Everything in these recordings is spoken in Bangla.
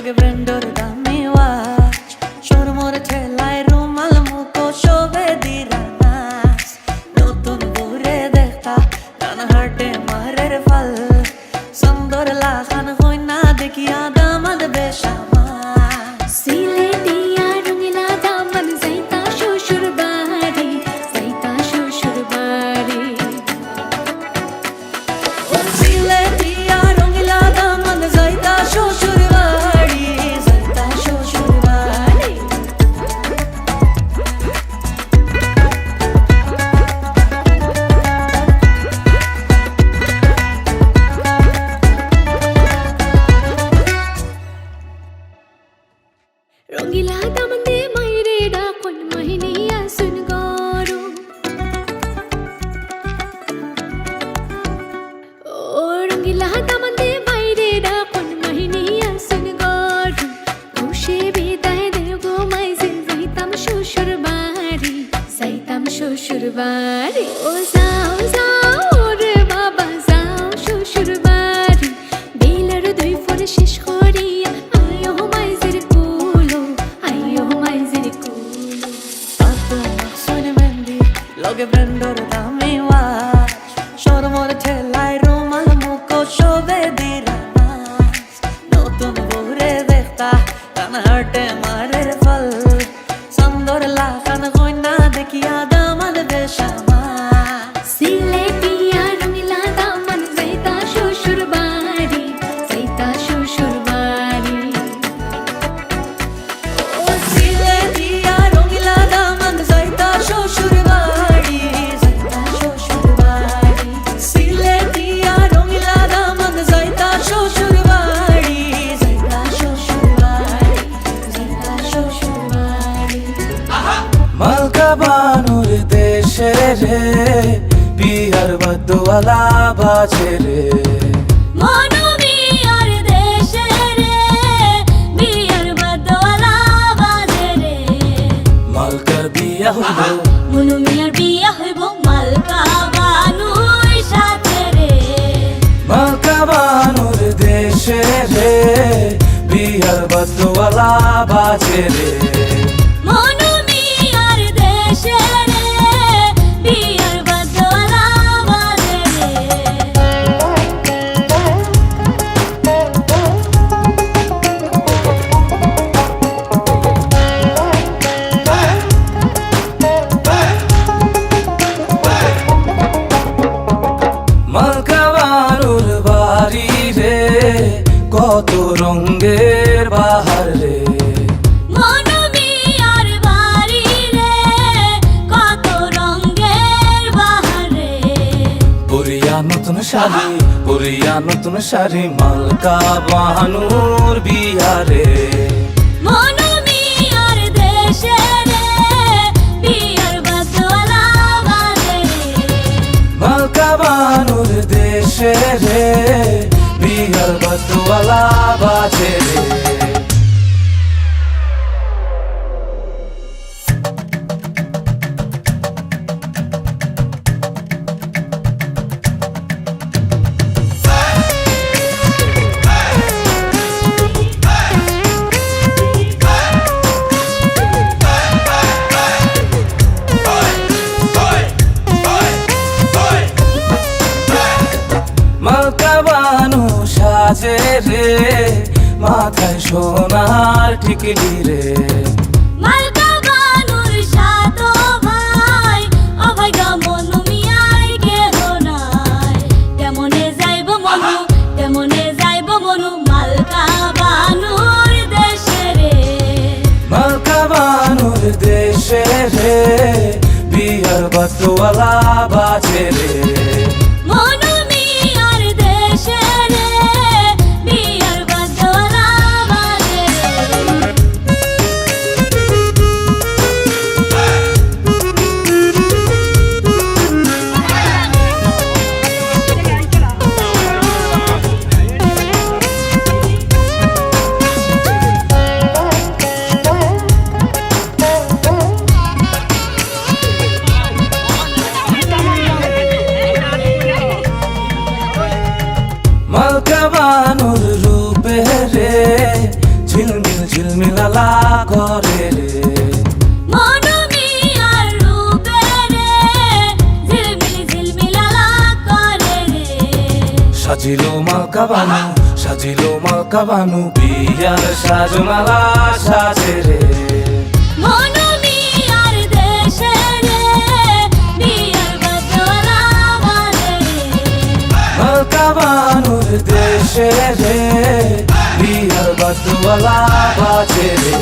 লগে ব্র্যান্ডর দামি ওয়াচ শোরমোর ঠেলায় রুমাল মুখো শোভে দিরা নাচ নতুন ঘুরে দেখা ডান হাটে মারের ফল সুন্দর লাখান হই না দেখিয়া দামাদ বেশামা সিলেটিয়া রঙিলা দামন যাইতা শ্বশুর বাড়ি যাইতা শ্বশুর বাড়ি ও সিলেটিয়া রঙিলা দামন যাইতা শ্বশুর বাড়ি যাইতা শ্বশুর বাড়ি রঙিলা দামন দে মাইরে ডাকন মাহিনিয়া সুন গরু ও রঙিলা দামন দে মাইরে ডাকন মাহিনিয়া সুন গরু খুশি বিদায় দেব গো মাইজে যাইতাম শ্বশুর বাড়ি যাইতাম শ্বশুর বাড়ি ও যাও যাও রে বাবা যাও শ্বশুর বাড়ি বিলের দুই ফোন শেষ করিয়া আয়ো মাইজের কুলো আয়ো মাইজের কুলো পাতো মাকসুন মেহেন্দি লগে ব্র্যান্ডর দামি ওয়াচ শোরমোর ঠেলায় রুমাল মুখো শোভে দিরা নাচ নতুন ঘুরে দেখা ডান হাটে মারের ফল সুন্দর লাখান হই না দেখিয়া দামাদ বেশামা সিলেটিয়া রঙিলা দামন যাইতা শ্বশুর বাড়ি যাইতা শ্বশুর বাড়ি ও সিলেটিয়া রঙিলা দামন যাইতা শ্বশুর বাড়ি যাইতা শ্বশুর বাড়ি সিলেটিয়া রঙিলা দামন যাইতা শ্বশুর বাড়ি যাইতা শ্বশুর বাড়ি যাইতা শ্বশুর বাড়ি মালকা বানুর দেশে রে বিহার বদওয়ালা বাজে রে মনুমিয়ার দেশে রে বিয়ার বদলা বাজে রে মালকার বিয়া হইল মনুমিয়ার বিয়া হইব মালকা বানুর সাথে রে মালকা বানুর দেশে রে বিহার বদওয়ালা বাজে রে মনুমিয়ার দেশে রে বিয়ার বদলা বাজে রে মালকা বানুর বাড়ি রে কত রঙের বাহার রে মনুমিয়ার বাড়ি রে কত রঙের বাহারে পুরিয়া নতুন শাড়ি মালকা বানুর বিয়ারে মনুমিয়ার দেশে রে বিয়ার বদলা বাজে মালকা বানুর দেশে রে বিহার বদওয়ালা বাজে রে মালকা বানু সাজে রে মাথায় সোনার টিকলি রে মালকা বানুর সাতো ভাই অভাই গা মনুমিয়ার কেহ নাই তেমনে যাইব মনু মালকা বানুর দেশে রে মালকা বানুর দেশে রে বিহার বদওয়ালা বাজে রে মনুমিয়ার দেশে রে বিয়ার বদলা বাজে ঝিলমিলালা করে রে মনমি আর রূপে রে ঝিলমিল ঝিলমিলালা করে রে সাজিলো মালকা বানু বিয়ার সাজমালা সাজে রে মনমি আর দেশে রে বিয়ার বদলা বাজে মালকা বানুর দেশে রে বিয়ার বদলা বাজে রে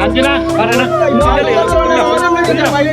Angela, para na. বাইরে